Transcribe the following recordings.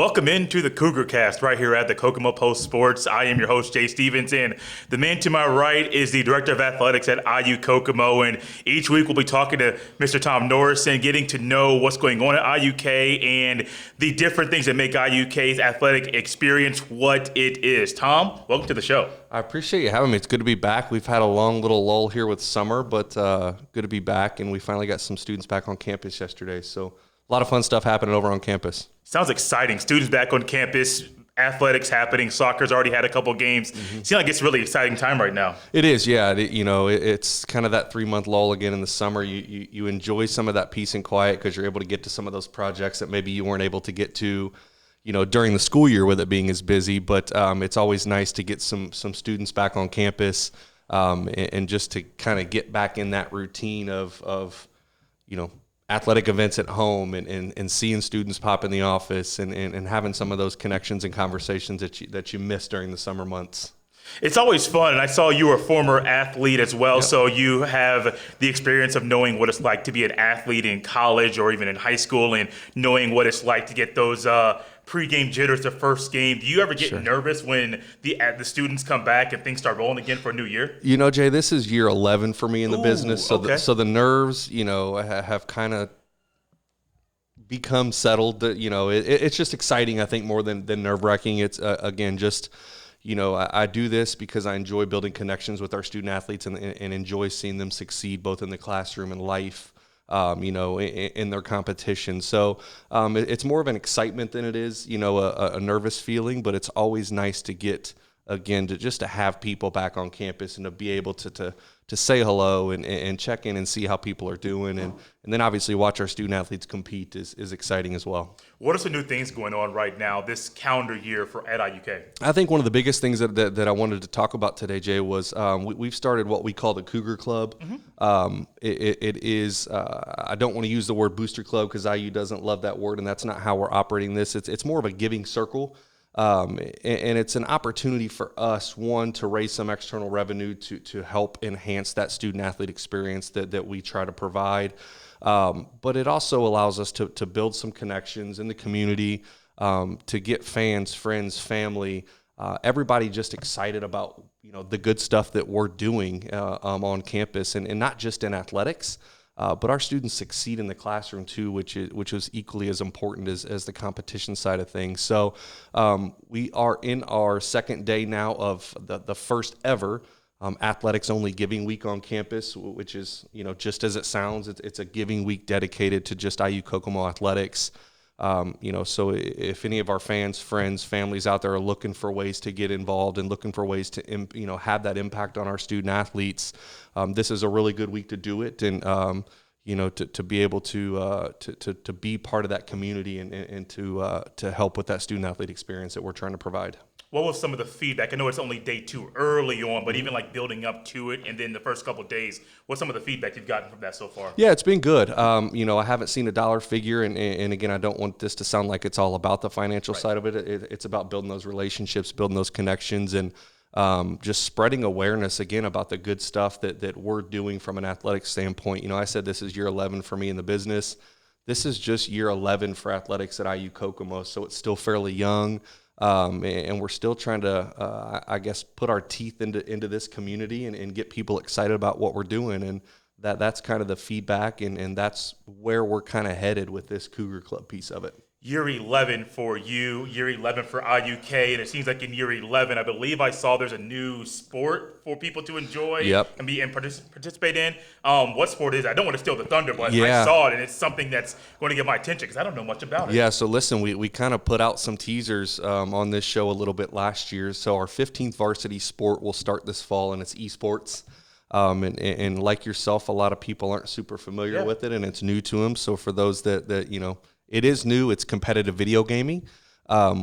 Welcome into the Cougar Cast right here at the Kokomo Post Sports. I am your host, Jay Stevens, and the man to my right is the Director of Athletics at IU Kokomo. And each week we'll be talking to Mr. Tom Norris and getting to know what's going on at IUK and the different things that make IUK's athletic experience what it is. Tom, welcome to the show. I appreciate you having me. It's good to be back. We've had a long little lull here with summer, but good to be back. And we finally got some students back on campus yesterday. So a lot of fun stuff happening over on campus. Sounds exciting. Students back on campus, athletics happening, soccer's already had a couple games. Seems like it's a really exciting time right now. It is, yeah. It's kind of that 3-month lull again in the summer. You enjoy some of that peace and quiet because you're able to get to some of those projects that maybe you weren't able to get to, during the school year with it being as busy. But it's always nice to get some students back on campus and just to kind of get back in that routine of athletic events at home and seeing students pop in the office and having some of those connections and conversations that you miss during the summer months. It's always fun, and I saw you were a former athlete as well, So you have the experience of knowing what it's like to be an athlete in college or even in high school and knowing what it's like to get those pregame jitters the first game. Do you ever get nervous when the students come back and things start rolling again for a new year? Jay, this is year 11 for me in the business, so so the nerves, have kind of become settled. It's just exciting, I think, more than nerve-wracking. It's again just I do this because I enjoy building connections with our student athletes and enjoy seeing them succeed both in the classroom and life. In their competition. So it's more of an excitement than it is, a nervous feeling, but it's always nice to get, again, to have people back on campus and to be able to say hello and check in and see how people are doing. And then obviously watch our student athletes compete is exciting as well. What are some new things going on right now this calendar year at IUK? I think one of the biggest things that I wanted to talk about today, Jay, was we've started what we call the Cougar Club. It is, I don't want to use the word booster club because IU doesn't love that word, and that's not how we're operating this. It's more of a giving circle. And it's an opportunity for us, one, to raise some external revenue to help enhance that student-athlete experience that we try to provide. But it also allows us to build some connections in the community, to get fans, friends, family, everybody just excited about the good stuff that we're doing on campus, and not just in athletics. But our students succeed in the classroom too, which is equally as important as the competition side of things. So we are in our second day now of the first ever athletics only giving week on campus, which is just as it sounds, it's a giving week dedicated to just IU Kokomo Athletics. So if any of our fans, friends, families out there are looking for ways to get involved and looking for ways to, have that impact on our student athletes, this is a really good week to do it. And, to be able to be part of that community and to help with that student athlete experience that we're trying to provide. What was some of the feedback? I know it's only day 2 early on, but even like building up to it and then the first couple of days, what's some of the feedback you've gotten from that so far? Yeah, it's been good. I haven't seen a dollar figure, and again, I don't want this to sound like it's all about the financial side of it. It's about building those relationships, building those connections, and just spreading awareness, again, about the good stuff that we're doing from an athletic standpoint. I said this is year 11 for me in the business. This is just year 11 for athletics at IU Kokomo, so it's still fairly young. And we're still trying to, put our teeth into this community and get people excited about what we're doing. And that's kind of the feedback, and that's where we're kind of headed with this Cougar Club piece of it. Year 11 for you, year 11 for IUK, and it seems like in year 11, I believe I saw there's a new sport for people to enjoy and participate in. What sport is it? I don't want to steal the thunder, but I saw it, and it's something that's going to get my attention because I don't know much about it. Yeah, so listen, we kind of put out some teasers on this show a little bit last year. So our 15th varsity sport will start this fall, and it's esports. And like yourself, a lot of people aren't super familiar with it, and it's new to them. So for those that it is new. It's competitive video gaming.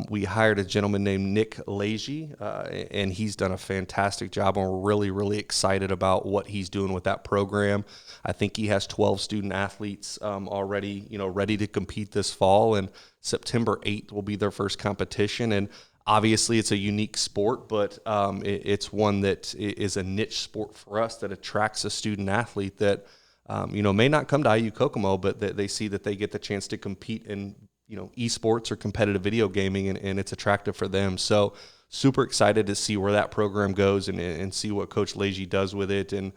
We hired a gentleman named Nick Leahy, and he's done a fantastic job. And we're really, really excited about what he's doing with that program. I think he has 12 student athletes already, ready to compete this fall. And September 8th will be their first competition. And obviously, it's a unique sport, but it's one that is a niche sport for us that attracts a student athlete that may not come to IU Kokomo, but they see that they get the chance to compete in esports or competitive video gaming, and it's attractive for them. So super excited to see where that program goes and see what Coach Leahy does with it. And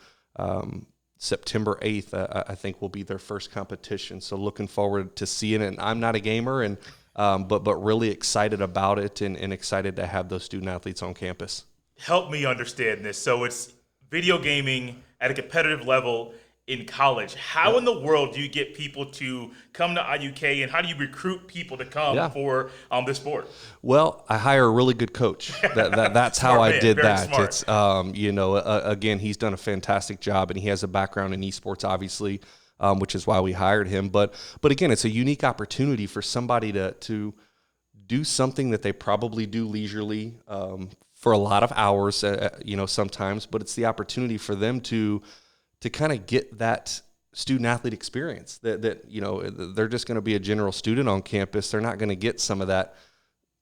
September 8th, I think will be their first competition. So looking forward to seeing it. And I'm not a gamer, and but really excited about it and excited to have those student athletes on campus. Help me understand this. So it's video gaming at a competitive level in college. How in the world do you get people to come to IUK, and how do you recruit people to come for this sport? Well, I hire a really good coach. That's how I did that. Smart. It's again, he's done a fantastic job, and he has a background in esports, obviously, which is why we hired him. But again, it's a unique opportunity for somebody to do something that they probably do leisurely for a lot of hours, sometimes. But it's the opportunity for them to kind of get that student athlete experience that they're just going to be a general student on campus. They're not going to get some of that,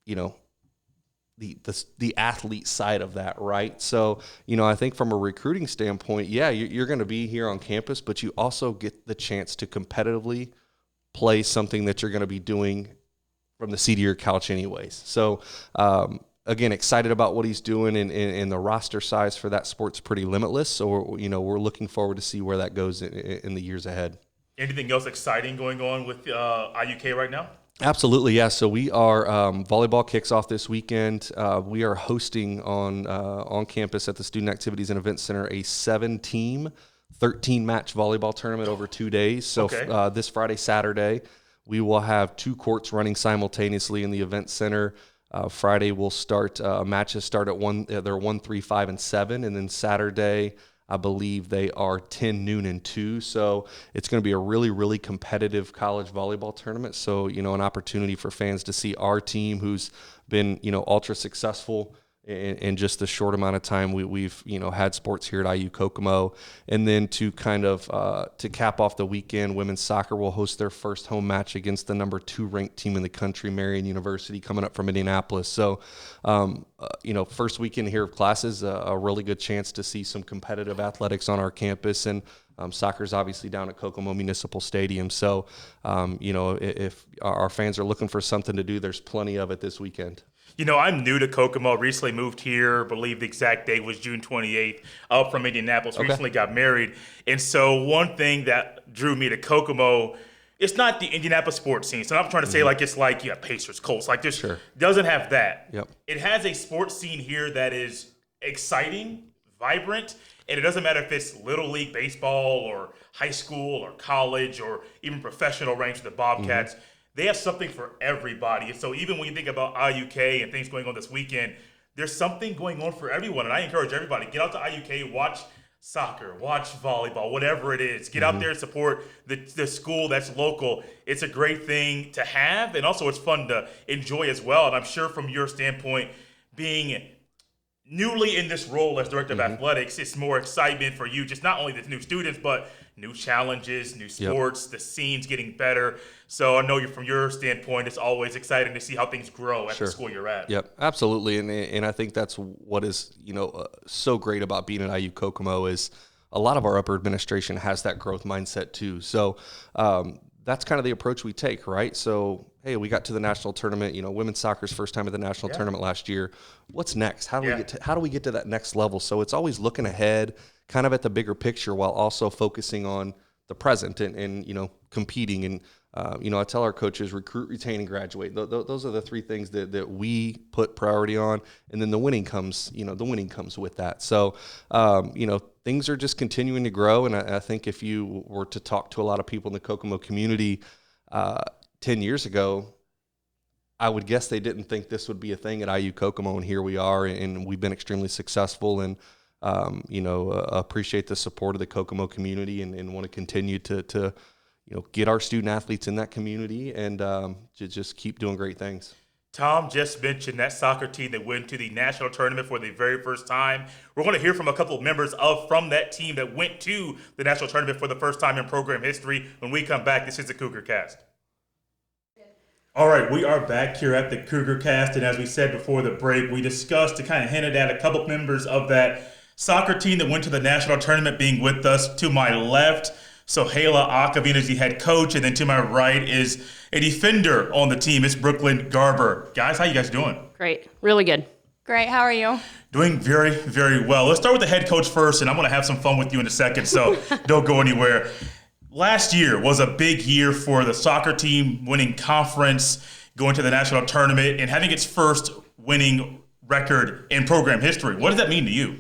the athlete side of that. Right. So, I think from a recruiting standpoint, you're going to be here on campus, but you also get the chance to competitively play something that you're going to be doing from the seat of your couch anyways. So, again, excited about what he's doing, and the roster size for that sport's pretty limitless. So we're looking forward to see where that goes in the years ahead. Anything else exciting going on with IUK right now? Absolutely, yeah. So we are volleyball kicks off this weekend. We are hosting on campus at the Student Activities and Events Center a 7-team, 13-match volleyball tournament over 2 days. So this Friday, Saturday, we will have 2 courts running simultaneously in the event center. Friday we'll start matches start at 1. They're 1, 3, 5, and 7, and then Saturday I believe they are 10, noon, and 2. So it's going to be a really, really competitive college volleyball tournament. So an opportunity for fans to see our team, who's been ultra successful in just a short amount of time we've had sports here at IU Kokomo. And then to kind of to cap off the weekend, women's soccer will host their first home match against the number 2 ranked team in the country, Marian University, coming up from Indianapolis. So first weekend here of classes, a really good chance to see some competitive athletics on our campus. And soccer's obviously down at Kokomo Municipal Stadium. So if our fans are looking for something to do, there's plenty of it this weekend. I'm new to Kokomo, recently moved here, I believe the exact date was June 28th, up from Indianapolis, recently got married. And so one thing that drew me to Kokomo, it's not the Indianapolis sports scene. So I'm not trying to say it's like Pacers, Colts, like this doesn't have that. Yep. It has a sports scene here that is exciting, vibrant, and it doesn't matter if it's Little League baseball or high school or college or even professional ranks with the Bobcats. They have something for everybody. So even when you think about IUK and things going on this weekend, there's something going on for everyone. And I encourage everybody, get out to IUK, watch soccer, watch volleyball, whatever it is. Get out there and support the school that's local. It's a great thing to have, and also it's fun to enjoy as well. And I'm sure from your standpoint, being newly in this role as director of athletics, it's more excitement for you, just not only the new students, but new challenges, new sports, the scene's getting better. So I know from your standpoint, it's always exciting to see how things grow at the school you're at. Yep, absolutely. And I think that's what is, so great about being at IU Kokomo is a lot of our upper administration has that growth mindset too. So that's kind of the approach we take, right? So, hey, we got to the national tournament, women's soccer's first time at the national tournament last year. What's next? How do we get to that next level? So it's always looking ahead, kind of at the bigger picture, while also focusing on the present and competing. And I tell our coaches, recruit, retain, and graduate. Those are the 3 things that we put priority on, and then the winning comes with that. So things are just continuing to grow, and I think if you were to talk to a lot of people in the Kokomo community 10 years ago, I would guess they didn't think this would be a thing at IU Kokomo, and here we are, and we've been extremely successful. And appreciate the support of the Kokomo community, and want to continue to get our student athletes in that community and to just keep doing great things. Tom just mentioned that soccer team that went to the national tournament for the very first time. We're going to hear from a couple of members from that team that went to the national tournament for the first time in program history. When we come back, this is the Cougar Cast. All right, we are back here at the Cougar Cast, and as we said before the break, we discussed and kind of hinted at a couple members of that soccer team that went to the national tournament being with us. To my left, Sohaila Akhavein is the head coach, and then to my right is a defender on the team. It's Brooklyn Garber. Guys, how you guys doing? Great. Really good. Great. How are you? Doing very, very well. Let's start with the head coach first, and I'm going to have some fun with you in a second, so don't go anywhere. Last year was a big year for the soccer team, winning conference, going to the national tournament, and having its first winning record in program history. What does that mean to you?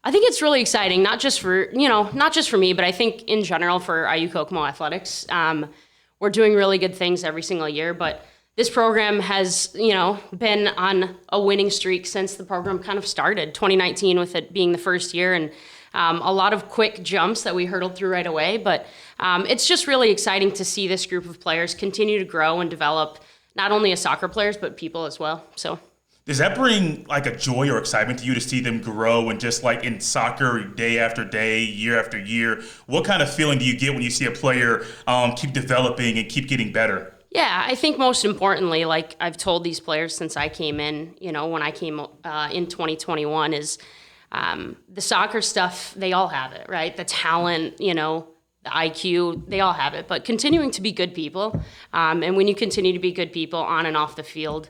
I think it's really exciting, not just for me, but I think in general for IU Kokomo Athletics. We're doing really good things every single year, but this program has, been on a winning streak since the program kind of started, 2019 with it being the first year, and a lot of quick jumps that we hurdled through right away. But it's just really exciting to see this group of players continue to grow and develop, not only as soccer players, but people as well. So. Does that bring like a joy or excitement to you to see them grow and just like in soccer day after day, year after year? What kind of feeling do you get when you see a player keep developing and keep getting better? Yeah, I think most importantly, like I've told these players since I came in, when I came in 2021 is the soccer stuff, they all have it, right? The talent, the IQ, they all have it, but continuing to be good people. And when you continue to be good people on and off the field,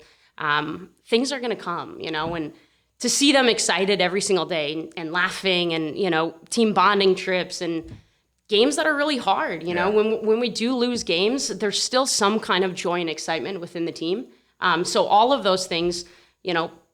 things are going to come, and to see them excited every single day and laughing and, team bonding trips and games that are really hard, when we do lose games, there's still some kind of joy and excitement within the team. So all of those things,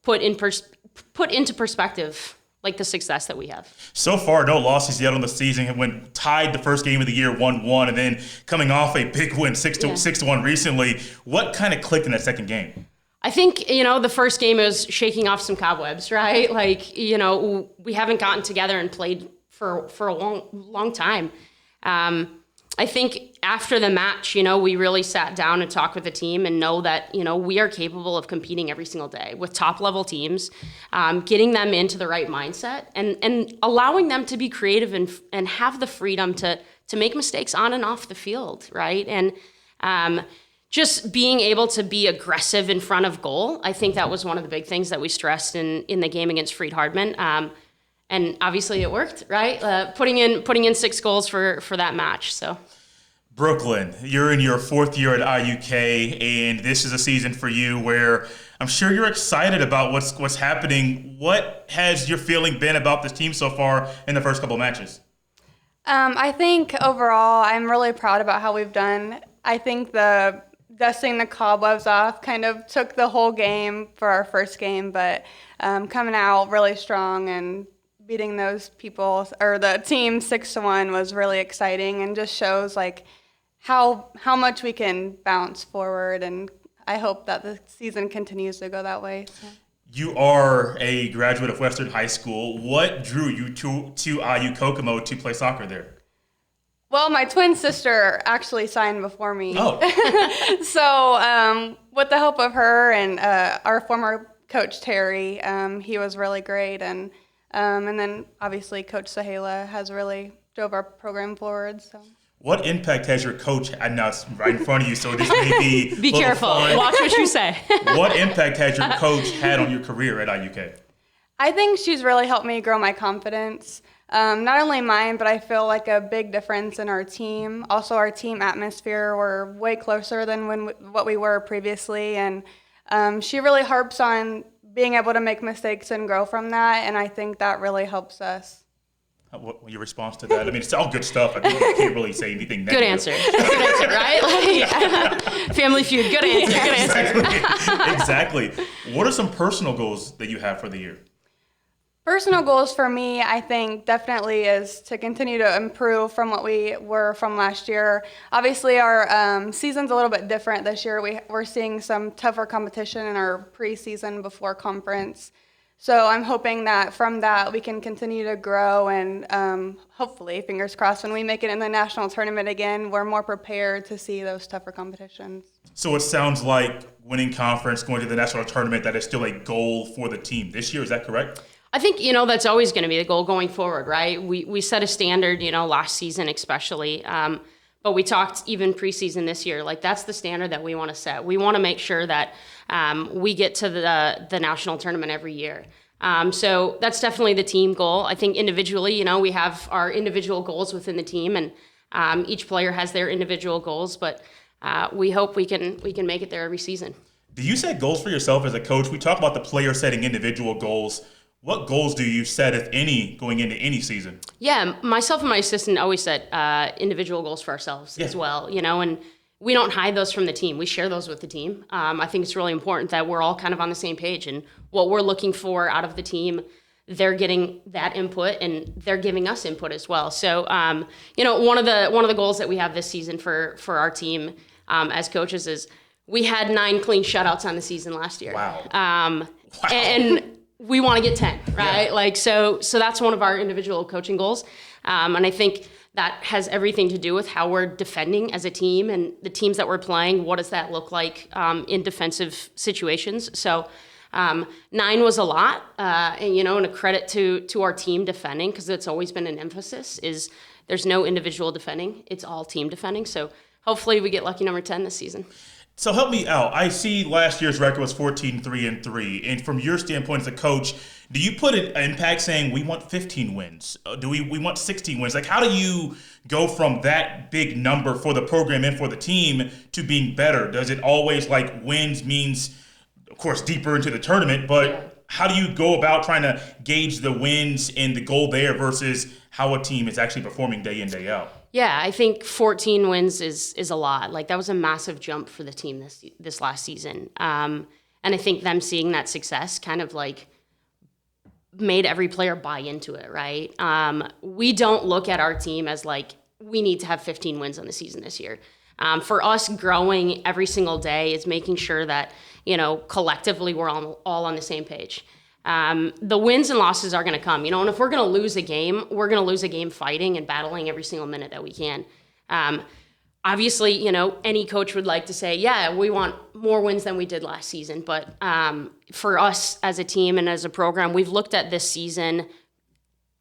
put into perspective, like the success that we have. So far, no losses yet on the season. When tied the first game of the year 1-1, and then coming off a big win 6-1 recently, what kind of clicked in that second game? I think, the first game was shaking off some cobwebs, right? Like, we haven't gotten together and played for a long time. I think after the match, we really sat down and talked with the team and know that, we are capable of competing every single day with top level teams, getting them into the right mindset and allowing them to be creative and have the freedom to make mistakes on and off the field, right? And just being able to be aggressive in front of goal, I think that was one of the big things that we stressed in the game against Freed Hardman. And obviously it worked, right? Putting in 6 goals for that match. So, Brooklyn, you're in your 4th year at IUK, and this is a season for you where I'm sure you're excited about what's happening. What has your feeling been about this team so far in the first couple matches? I think overall, I'm really proud about how we've done. I think the dusting the cobwebs off kind of took the whole game for our first game, but coming out really strong and beating those people or the team 6-1 was really exciting and just shows like how much we can bounce forward, and I hope that the season continues to go that way. So. You are a graduate of Western High School. What drew you to IU Kokomo to play soccer there? Well, my twin sister actually signed before me. Oh. So with the help of her and our former coach, Terry, he was really great. And then obviously Coach Sohaila has really drove our program forward. So. What impact has your coach, and now it's right in front of you, so this may be Be careful. Fun. Watch what you say. What impact has your coach had on your career at IUK? I think she's really helped me grow my confidence. Not only mine, but I feel like a big difference in our team. Also, our team atmosphere, we're way closer than what we were previously. And she really harps on being able to make mistakes and grow from that. And I think that really helps us. What your response to that? I mean, it's all good stuff. I think you can't really say anything negative. Good answer. Good answer, right? Like, Family Feud. Good answer. Good answer. Exactly. What are some personal goals that you have for the year? Personal goals for me, I think, definitely is to continue to improve from what we were from last year. Obviously, our season's a little bit different this year. We're seeing some tougher competition in our preseason before conference. So I'm hoping that from that we can continue to grow and hopefully, fingers crossed, when we make it in the national tournament again, we're more prepared to see those tougher competitions. So it sounds like winning conference, going to the national tournament, that is still a goal for the team this year. Is that correct? I think, that's always going to be the goal going forward, right? We set a standard, last season especially. But we talked even preseason this year, like that's the standard that we want to set. We want to make sure that we get to the national tournament every year. So that's definitely the team goal. I think individually, we have our individual goals within the team, and Each player has their individual goals, but we hope we can make it there every season. Do you set goals for yourself as a coach? We talk about the player setting individual goals. What goals do you set, if any, going into any season? Yeah, myself and my assistant always set individual goals for ourselves as well, and we don't hide those from the team. We share those with the team. I think it's really important that we're all kind of on the same page, and what we're looking for out of the team, they're getting that input and they're giving us input as well. So, one of the goals that we have this season for our team as coaches is we had 9 clean shutouts on the season last year. Wow. And we want to get 10, right? Yeah. So that's one of our individual coaching goals. And I think that has everything to do with how we're defending as a team and the teams that we're playing. What does that look like in defensive situations? So 9 was a lot, and a credit to our team defending, because it's always been an emphasis, is there's no individual defending. It's all team defending. So hopefully we get lucky number 10 this season. So help me out. I see last year's record was 14-3-3. And from your standpoint as a coach, do you put an impact saying we want 15 wins? Do we want 16 wins? Like, how do you go from that big number for the program and for the team to being better? Does it always, wins means, of course, deeper into the tournament, but how do you go about trying to gauge the wins and the goal there versus how a team is actually performing day in, day out? Yeah, I think 14 wins is a lot. That was a massive jump for the team this last season. And I think them seeing that success kind of made every player buy into it, right? We don't look at our team as we need to have 15 wins on the season this year. For us, growing every single day is making sure that, collectively we're all on the same page. The wins and losses are going to come, and if we're going to lose a game, we're going to lose a game fighting and battling every single minute that we can. Obviously, any coach would like to say, yeah, we want more wins than we did last season. But for us as a team and as a program, we've looked at this season,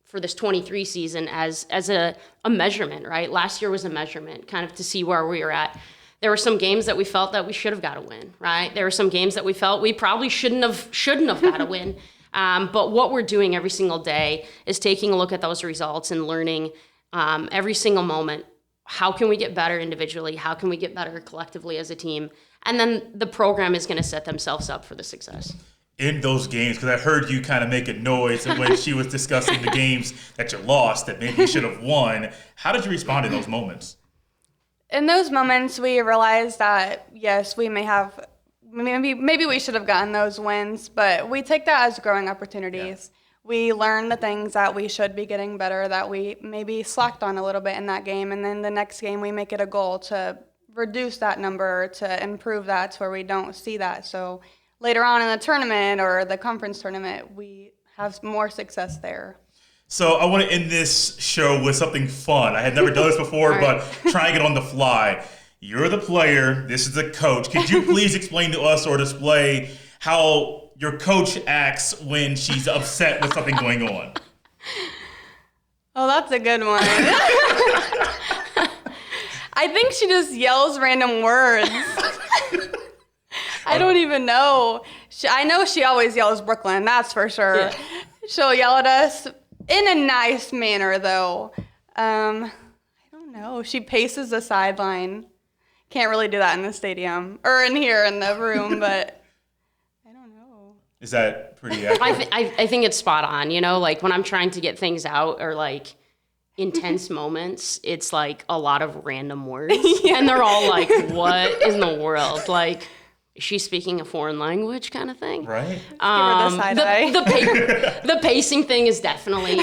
for this 23 season, as a measurement, right? Last year was a measurement, kind of to see where we were at. There were some games that we felt that we should have got to win, right? There were some games that we felt we probably shouldn't have got to win. But what we're doing every single day is taking a look at those results and learning every single moment. How can we get better individually? How can we get better collectively as a team? And then the program is going to set themselves up for the success. In those games, because I heard you kind of make a noise when she was discussing the games that you lost that maybe you should have won. How did you respond in those moments? In those moments, we realized that, yes, we maybe we should have gotten those wins, but we take that as growing opportunities. Yeah. We learn the things that we should be getting better, that we maybe slacked on a little bit in that game, and then the next game we make it a goal to reduce that number, to improve that to where we don't see that. So later on in the tournament or the conference tournament, we have more success there. So I want to end this show with something fun. I had never done this before, but trying it on the fly. You're the player. This is the coach. Could you please explain to us or display how your coach acts when she's upset with something going on? Oh, that's a good one. I think she just yells random words. I don't even know. I know she always yells Brooklyn, that's for sure. Yeah. She'll yell at us. In a nice manner, though. I don't know. She paces the sideline. Can't really do that in the stadium or in here in the room, but I don't know. Is that pretty accurate? I think it's spot on. When I'm trying to get things out or intense moments, it's a lot of random words, yeah. And they're all what in the world? Is she speaking a foreign language kind of thing? Right. Give her the side eye. The pacing thing is definitely,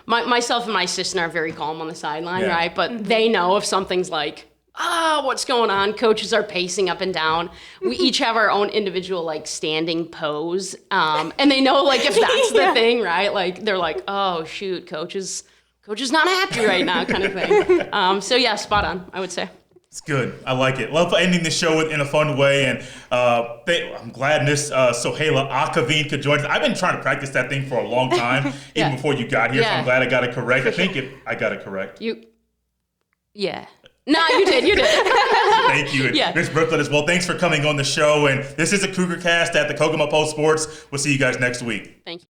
myself and my assistant are very calm on the sideline, yeah. Right? But they know if something's what's going on? Coaches are pacing up and down. We each have our own individual standing pose. And they know if that's the thing, right? They're oh shoot, coach is not happy right now kind of thing. So yeah, spot on, I would say. It's good. I like it. Love ending the show in a fun way. And I'm glad Miss Sohaila Akhavein could join us. I've been trying to practice that thing for a long time, even before you got here. Yeah. So I'm glad I got it correct. I got it correct. Yeah. No, you did. Thank you. Yeah. Miss Brooklyn as well. Thanks for coming on the show. And this is a Cougar Cast at the Kokomo Post Sports. We'll see you guys next week. Thank you.